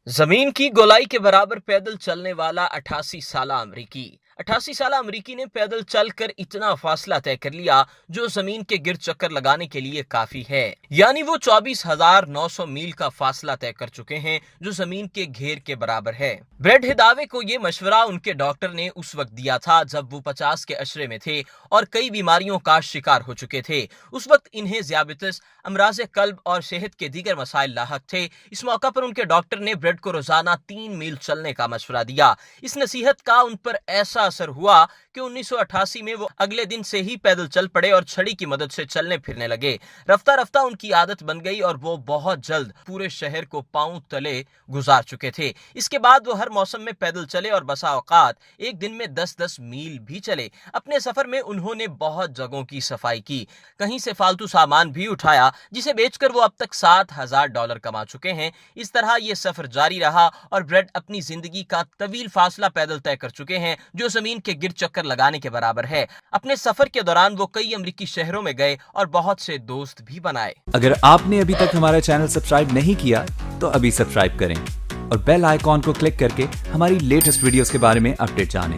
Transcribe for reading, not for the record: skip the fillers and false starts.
जमीन की गोलाई के बराबर पैदल चलने वाला 88 साल अमरीकी ने पैदल चलकर इतना फासला तय कर लिया जो जमीन के गिर्द चक्कर लगाने के लिए काफी है। यानी वो 24,900 मील का फासला तय कर चुके हैं जो जमीन के घेर के बराबर है। ब्रेट हिदावे को ये मशवरा उनके डॉक्टर ने उस वक्त दिया था जब वो 50 के अशरे में थे और कई बीमारियों का शिकार हो चुके थे। उस वक्त इन्हें ज़ियाबितिस, अमराज़े कल्ब और सेहत के दीगर मसाइल लाहक थे। इस मौका पर उनके डॉक्टर ने ब्रेट को रोजाना 3 मील चलने का मशवरा दिया। इस नसीहत का उन पर ऐसा असर हुआ कि 1988 में वो अगले दिन से ही पैदल चल पड़े और छड़ी की मदद से चलने फिरने लगे। रफ्ता रफ्ता उनकी आदत बन गई और वो बहुत जल्द पूरे शहर को पांव तले गुजार चुके थे। इसके बाद वो हर मौसम में पैदल चले और बसा औकात एक दिन में 10-10 मील भी चले। अपने सफर में उन्होंने बहुत जगहों की सफाई की, कहीं से फालतू सामान भी उठाया जिसे बेचकर वो अब तक $7,000 कमा चुके हैं। इस तरह ये सफर जारी रहा और ब्रेट अपनी जिंदगी का तवील फासला पैदल तय कर चुके हैं जो जमीन के गिर्द चक्कर लगाने के बराबर है। अपने सफर के दौरान वो कई अमरीकी शहरों में गए और बहुत से दोस्त भी बनाए। अगर आपने अभी तक हमारा चैनल सब्सक्राइब नहीं किया तो अभी सब्सक्राइब करें और बेल आइकॉन को क्लिक करके हमारी लेटेस्ट वीडियोस के बारे में अपडेट जानें।